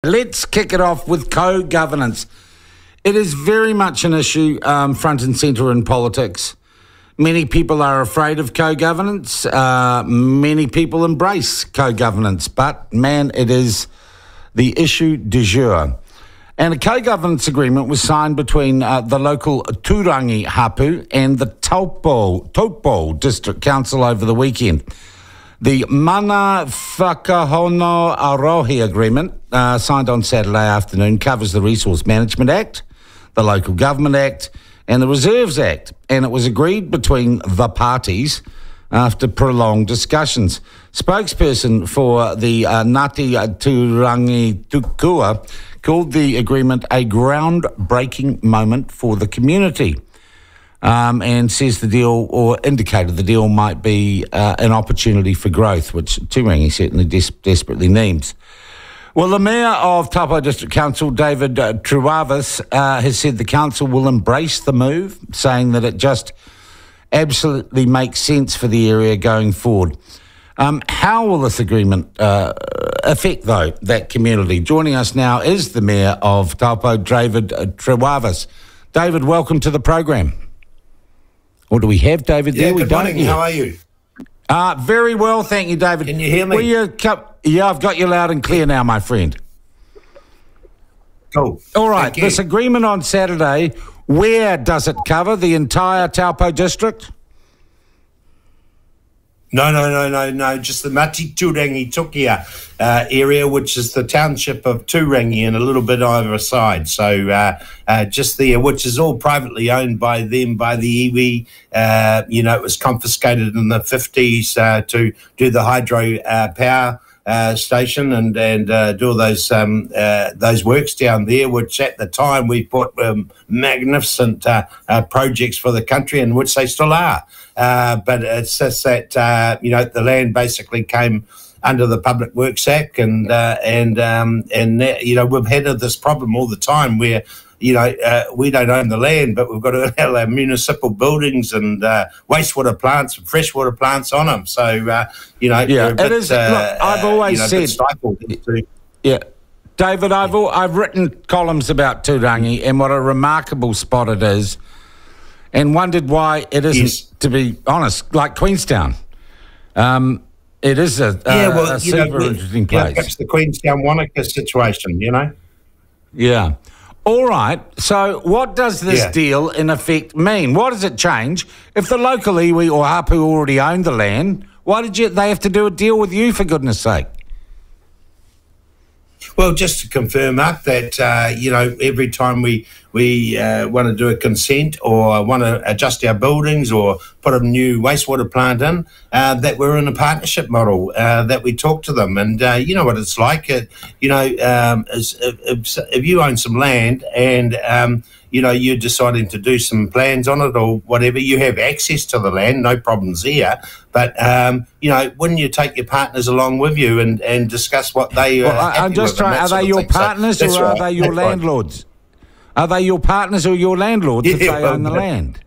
Let's kick it off with co-governance. It is very much an issue front and centre in politics. Many people are afraid of co-governance. Many people embrace co-governance. But, man, it is the issue du jour. And a co-governance agreement was signed between the local Turangi Hapu and the Taupo District Council over the weekend. The Mana Whakahono Arohi Agreement, signed on Saturday afternoon, covers the Resource Management Act, the Local Government Act and the Reserves Act, and it was agreed between the parties after prolonged discussions. Spokesperson for the Ngāti Turangi Tukua called the agreement a groundbreaking moment for the community. And says the deal, or indicated the deal might be an opportunity for growth, which Turangi certainly desperately needs. Well, the Mayor of Taupo District Council, David Trewavas, has said the council will embrace the move, saying that it just absolutely makes sense for the area going forward. How will this agreement affect, though, that community? Joining us now is the Mayor of Taupo, David Trewavas. David, welcome to the program. Or do we have David there? Good morning. How are you? Very well, thank you, David. Can you hear me? Yeah, I've got you loud and clear now, my friend. Cool. All right, this agreement on Saturday, where does it cover? The entire Taupo district? No. Just the Mati Turangi Tukia area, which is the township of Turangi and a little bit either side. So just there, which is all privately owned by them, by the iwi. It was confiscated in the 50s to do the hydro power station and do all those works down there, which at the time we put magnificent projects for the country, and which they still are. But it's just that the land basically came under the Public Works Act, and we've had this problem all the time where we don't own the land, but we've got our municipal buildings and wastewater plants and freshwater plants on them. So, it is. Look, I've always said, David, I've written columns about Turangi and what a remarkable spot it is, and wondered why it isn't, to be honest, like Queenstown. It is a super interesting place. Perhaps the Queenstown Wanaka situation, Yeah. All right, so what does this deal in effect mean? What does it change? If the local iwi or hapu already owned the land, why did they have to do a deal with you, for goodness sake? Well, just to confirm up that, every time we want to do a consent or want to adjust our buildings or put a new wastewater plant in, that we're in a partnership model, that we talk to them. And you know what it's like. If you own some land and, you're deciding to do some plans on it or whatever, you have access to the land, no problems there. But, wouldn't you take your partners along with you and discuss what they I'm just trying, are they your partners or are they your landlords? Are they your partners or your landlords if they own the land?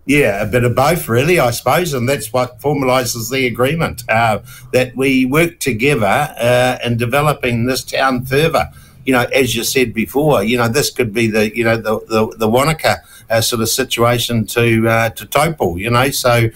Yeah, a bit of both, really, I suppose, and that's what formalises the agreement, that we work together in developing this town further. As you said before, this could be the Wanaka sort of situation to Taupo, So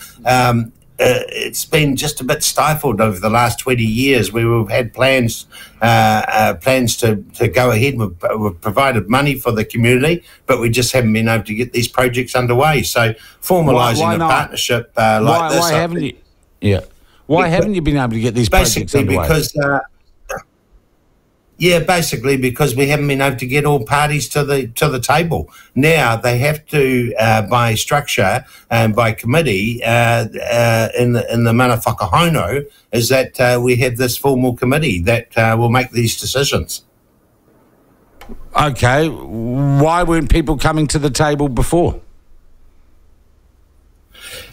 it's been just a bit stifled over the last 20 years, where we've had plans to go ahead. We've provided money for the community, but we just haven't been able to get these projects underway. So formalising a partnership like this, why haven't you? Yeah, why haven't you been able to get these projects underway? Basically because we haven't been able to get all parties to the table. Now they have to, by structure and by committee, in the mana whakahono, is that we have this formal committee that will make these decisions. Okay, why weren't people coming to the table before?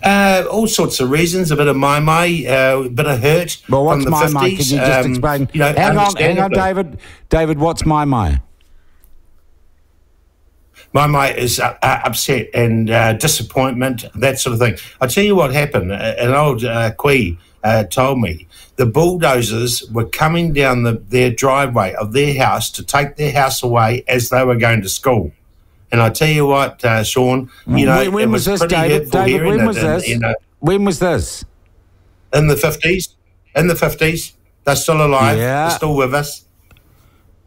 All sorts of reasons, a bit of a bit of hurt. Well, what's from the 50s. Can you just explain? Hang on, David. David, what's my? My is upset and disappointment, that sort of thing. I'll tell you what happened. An old Kui told me the bulldozers were coming down their driveway of their house to take their house away as they were going to school. And I tell you what, Sean, when was this, David? David, when was this? When was this? In the 50s. In the 50s. They're still alive. Yeah. They're still with us.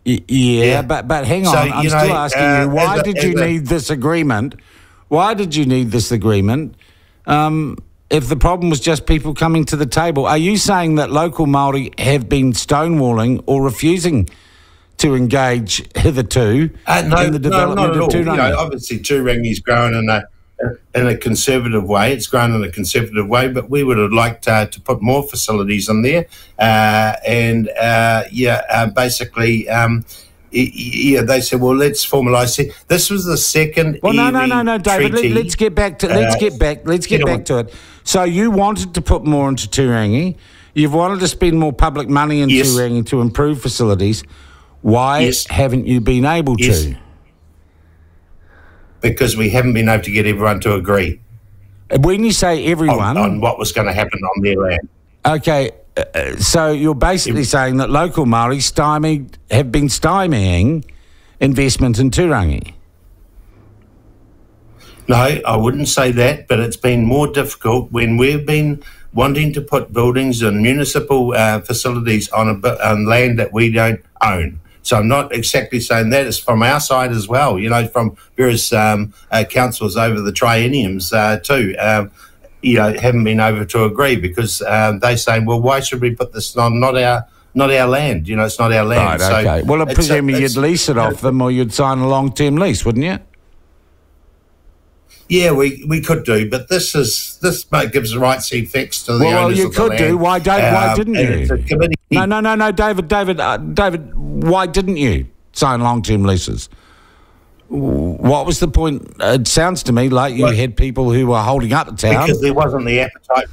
Yeah. But hang on. I'm still asking you, why did you need this agreement? Why did you need this agreement if the problem was just people coming to the table? Are you saying that local Māori have been stonewalling or refusing to engage hitherto in the development of Turangi? Obviously, Turangi's grown in a conservative way. It's grown in a conservative way, but we would have liked to put more facilities in there. Basically, they said, well, let's formalise. See, this was the second. Well, no, David. Let's get back to it. So you wanted to put more into Turangi. You've wanted to spend more public money in Turangi to improve facilities. Why haven't you been able to? Because we haven't been able to get everyone to agree. When you say everyone... On what was going to happen on their land. Okay, so you're basically saying that local Māori have been stymieing investment in Turangi. No, I wouldn't say that, but it's been more difficult when we've been wanting to put buildings and municipal facilities on land that we don't own. So I'm not exactly saying that. It's from our side as well, from various councils over the trienniums too, haven't been able to agree because they say, well, why should we put this on not our land? It's not our land. Right, okay. Well, I presume you'd lease it off them or you'd sign a long-term lease, wouldn't you? Yeah, we could do, but this gives the rights effects to the owners of the land. Well, you could do. Why didn't you? It's a committee. No, David, why didn't you sign long-term leases? What was the point? It sounds to me like you had people who were holding up the town. Because there wasn't the appetite.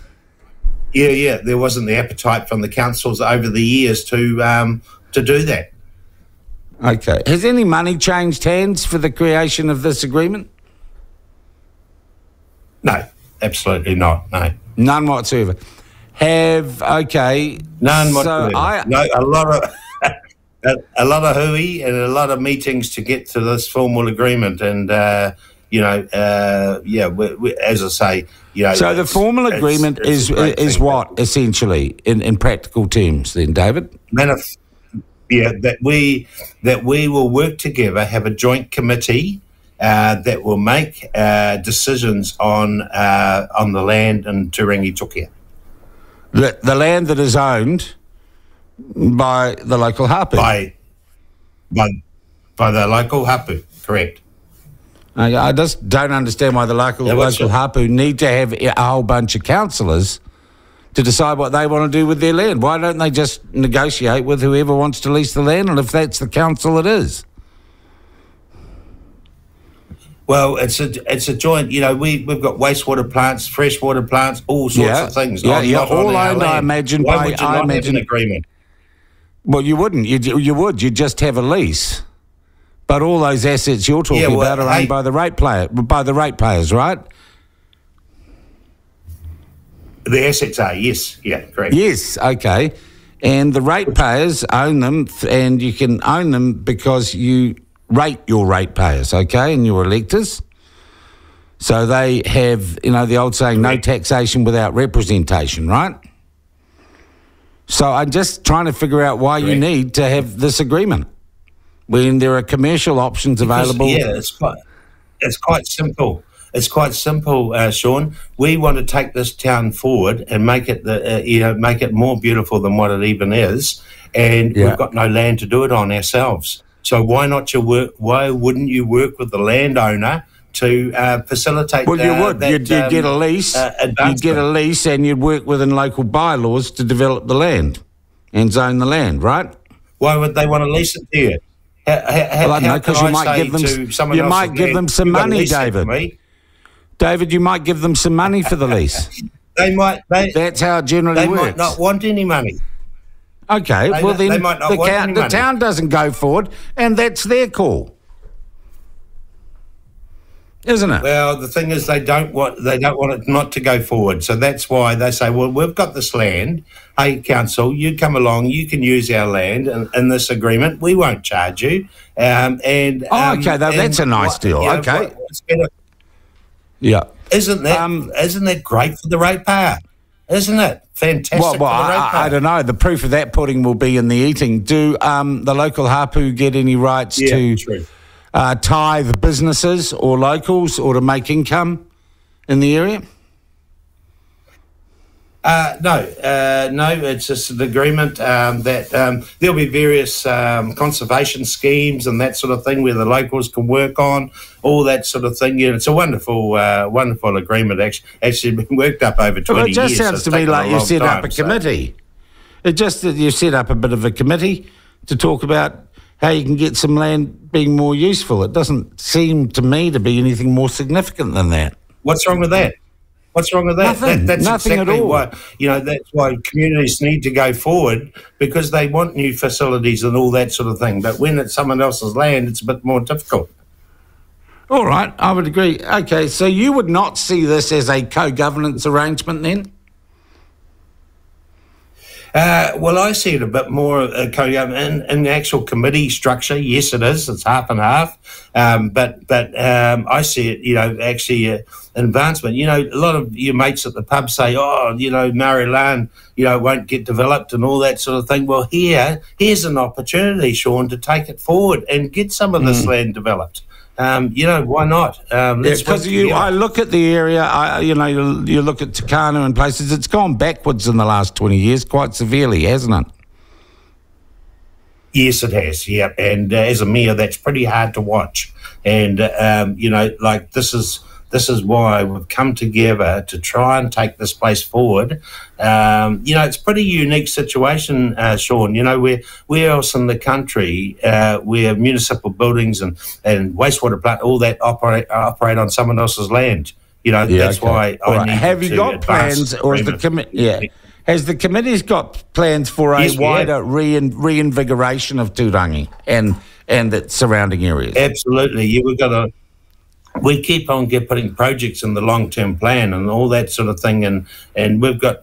Yeah, there wasn't the appetite from the councils over the years to do that. Okay. Has any money changed hands for the creation of this agreement? No, absolutely not. No, none whatsoever. None whatsoever. A lot of hooey and a lot of meetings to get to this formal agreement, and as I say, So the formal agreement is what essentially in practical terms, then, David? That we will work together, have a joint committee. That will make decisions on the land in Turangi Tukia. The land that is owned by the local hapu. By the local hapu, correct. I just don't understand why the local hapu need to have a whole bunch of councillors to decide what they want to do with their land. Why don't they just negotiate with whoever wants to lease the land, and if that's the council, it is? Well, it's a joint. We've got wastewater plants, freshwater plants, all sorts of things. All owned, I imagine. Why would you not have an agreement? Well, you wouldn't. You would. You'd just have a lease. But all those assets you're talking about are owned by the ratepayers, right? The assets are, yes. Yeah, correct. Yes, okay. And the ratepayers own them, and you can own them because you rate your ratepayers, okay, and your electors. So they have, the old saying, no taxation without representation, right? So I'm just trying to figure out why you need to have this agreement when there are commercial options available. Yeah, it's quite simple. It's quite simple, Sean. We want to take this town forward and make it make it more beautiful than what it even is, and we've got no land to do it on ourselves. So why wouldn't you work with the landowner to facilitate? Well, you would. You'd get a lease. You'd get a lease, and you'd work within local bylaws to develop the land and zone the land, right? Why would they want to lease it to you? Well, I don't know, because you might give them some money, David. David, you might give them some money for the lease. That's how it generally works. They might not want any money. Okay, then the town doesn't go forward, and that's their call. isn't it? Well, the thing is, they don't want it not to go forward. So that's why they say, well, we've got this land. Hey, council, you come along. You can use our land in this agreement. We won't charge you. Okay, that's a nice deal. Okay, yeah. Isn't that great for the ratepayer? Isn't it fantastic? Well, for the ratepayer? I don't know. The proof of that pudding will be in the eating. Do the local hapu get any rights to tithe businesses or locals or to make income in the area? No. It's just an agreement that there'll be various conservation schemes and that sort of thing where the locals can work on all that sort of thing. It's a wonderful, wonderful agreement. Actually, been worked up over 20 years. It just sounds to me like you set up a committee. It just that you set up a bit of a committee to talk about how you can get some land being more useful. It doesn't seem to me to be anything more significant than that. What's wrong with that? What's wrong with that? Nothing. That's Nothing exactly at all. why, that's why communities need to go forward, because they want new facilities and all that sort of thing. But when it's someone else's land, it's a bit more difficult. All right, I would agree. Okay, so you would not see this as a co-governance arrangement then? Well, I see it a bit more in the actual committee structure. Yes, it is. It's half and half. But I see it, actually advancement. A lot of your mates at the pub say, Murray Lane, won't get developed and all that sort of thing. Well, here's an opportunity, Sean, to take it forward and get some of this land developed. Why not? Because I look at the area, you look at Takano and places, it's gone backwards in the last 20 years quite severely, hasn't it? Yes, it has, yeah. And as a mayor, that's pretty hard to watch. And, this is why we've come together to try and take this place forward. It's a pretty unique situation, Sean. Where else in the country where municipal buildings and wastewater plant, all that operate on someone else's land? That's why I need Have you got plans, or is the committee? Yeah. Has the committee's got plans for a wider reinvigoration of Turangi and its surrounding areas? Absolutely. We keep on putting projects in the long-term plan and all that sort of thing, and we've got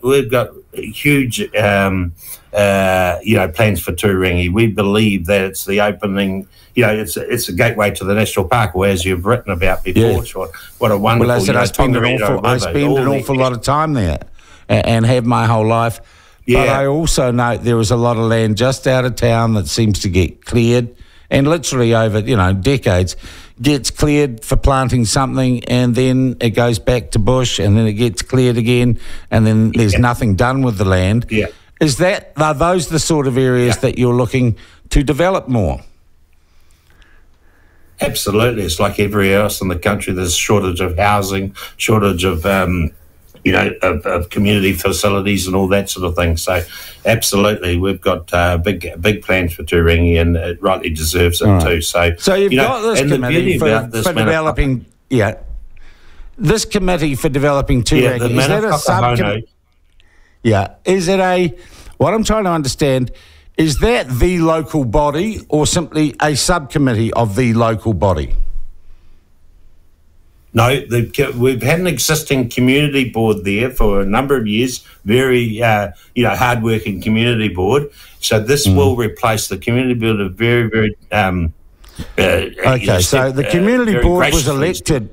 huge plans for Turangi. We believe that it's the opening. It's a gateway to the national park, or as you've written about before. Sean, what a wonderful. Well, I spend an awful lot of time there, and have my whole life. Yeah. But I also note there is a lot of land just out of town that seems to get cleared, and literally over decades gets cleared for planting something, and then it goes back to bush, and then it gets cleared again, and then there's nothing done with the land. Yeah. Are those the sort of areas that you're looking to develop more? Absolutely. It's like everywhere else in the country. There's a shortage of housing, shortage of of community facilities and all that sort of thing. So, absolutely, we've got big plans for Turangi, and it rightly deserves it too. So you've got this committee for developing. Yeah, this committee for developing Turangi. Is that a subcommittee? Yeah, is it a? What I'm trying to understand is that the local body, or simply a subcommittee of the local body? No, we've had an existing community board there for a number of years, very, hard-working community board. So this will replace the community board, a very, very... so the community board was elected.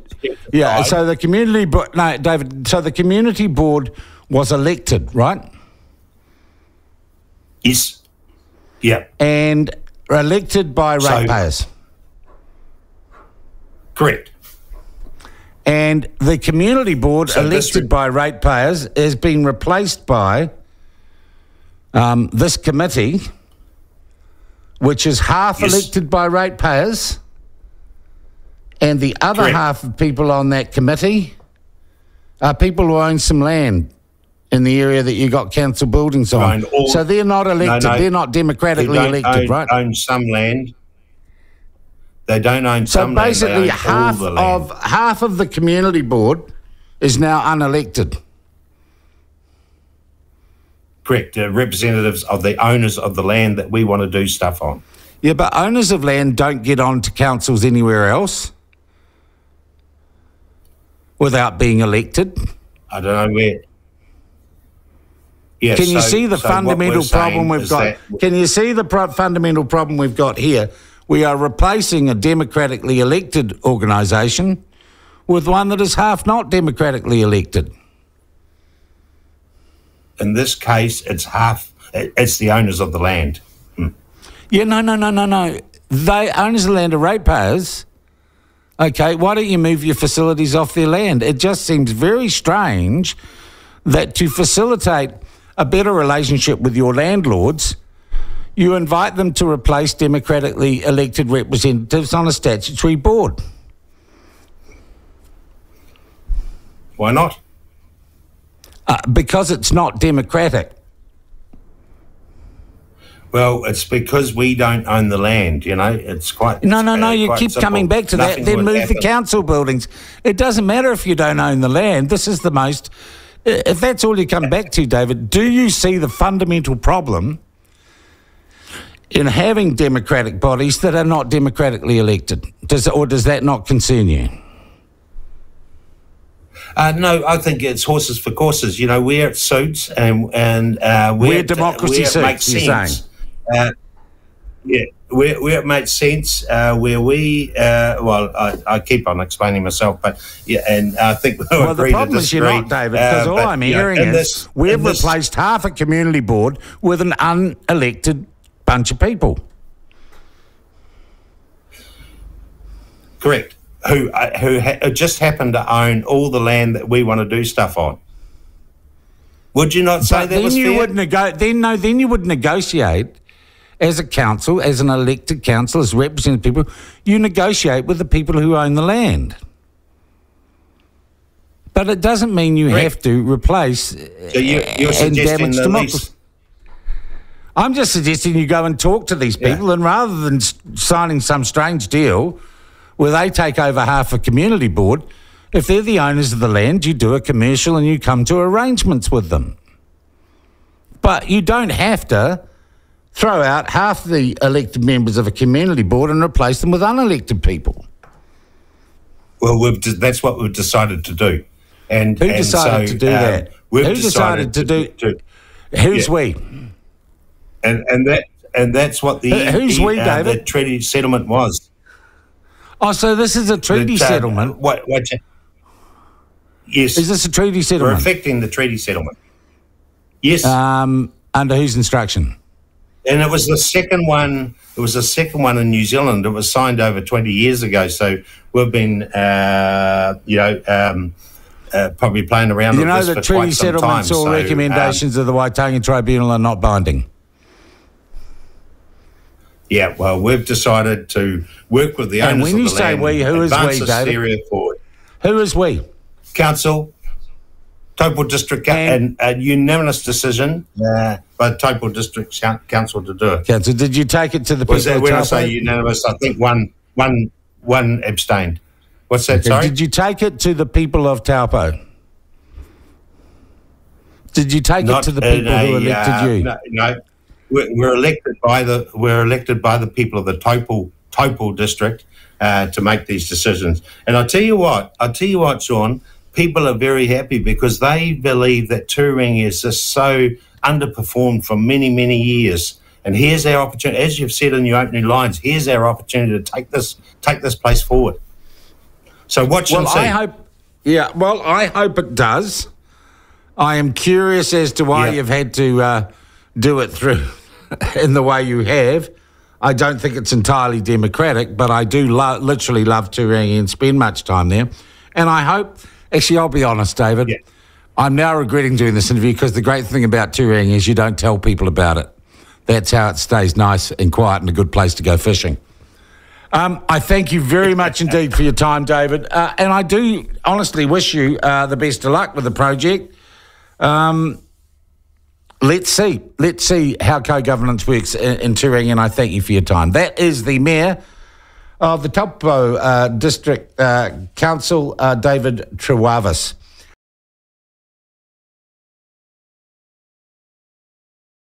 Yeah, so the community board... No, David, so the community board was elected, right? Yes. Yeah. And elected by ratepayers. Correct. And the community board elected by ratepayers has been replaced by this committee, which is half elected by ratepayers, and the other half of people on that committee are people who own some land in the area that you got council buildings on. So they're not elected. They're not democratically elected, right? They own some land. They don't own some land. So basically, half of the community board is now unelected. Correct. Representatives of the owners of the land that we want to do stuff on. Yeah, but owners of land don't get on to councils anywhere else. without being elected? I don't know where. Yeah, Can you see the fundamental problem we've got? Can you see the fundamental problem we've got here? We are replacing a democratically elected organisation with one that is half not democratically elected. In this case, it's the owners of the land. Yeah, no. The owners of the land are ratepayers. Okay, why don't you move your facilities off their land? It just seems very strange that to facilitate a better relationship with your landlords, you invite them to replace democratically elected representatives on a statutory board. Why not? Because it's not democratic. Well, it's because we don't own the land, It's quite... No, you keep simple. Coming back to that. Then move the council buildings. It doesn't matter if you don't own the land. This is the most... If that's all you come back to, David, do you see the fundamental problem in having democratic bodies that are not democratically elected? Does that not concern you? No, I think it's horses for courses. Where it suits and where democracy suits, makes sense. Where it makes sense, where we, I keep on explaining myself, but and I think we'll agree the problem to disagree. Is you're not, David, because all I'm hearing is we've replaced half a community board with an unelected bunch of people. Correct. Who just happen to own all the land that we want to do stuff on. Would you not say that was fair? Then you would negotiate as a council, as an elected council, as representing people. You negotiate with the people who own the land. But it doesn't mean you have to replace and damage democracy. I'm just suggesting you go and talk to these people, and rather than signing some strange deal where they take over half a community board, if they're the owners of the land, you do a commercial and you come to arrangements with them. But you don't have to throw out half the elected members of a community board and replace them with unelected people. Well, that's what we've decided to do. And who decided to do that? Who decided to do? Who's we? And that's what the treaty settlement was. Oh, so this is a treaty settlement? Yes. Is this a treaty settlement? We're affecting the treaty settlement. Yes. Under whose instruction? And it was the second one. It was the second one in New Zealand. It was signed over 20 years ago. So we've been, probably playing around with this for quite some time. The treaty settlements or recommendations of the Waitangi Tribunal are not binding. Yeah, well, we've decided to work with the owners of the land. And when you say we, who is we, David? Who is we? Council, Taupo District, and a unanimous decision by the Taupo District Council to do it. Council, did you take it to the people of Taupo? When I say unanimous, I think one abstained. What's that, sorry? Did you take it to the people of Taupo? Did you take it to the people who elected you? No. We're elected by the people of the Taupo district to make these decisions. And I tell you what, Sean, people are very happy because they believe that Turangi is just so underperformed for many, many years. And here's our opportunity, as you've said in your opening lines, here's our opportunity to take this place forward. So watch and see. I hope it does. I am curious as to why you've had to do it through in the way you have. I don't think it's entirely democratic, but I do literally love Turangi and spend much time there. And I hope, actually, I'll be honest, David, I'm now regretting doing this interview because the great thing about Turangi is you don't tell people about it. That's how it stays nice and quiet and a good place to go fishing. I thank you very much indeed for your time, David. And I do honestly wish you the best of luck with the project. Let's see how co-governance works in Turangi, and I thank you for your time. That is the Mayor of the Taupo District Council, David Trewavas.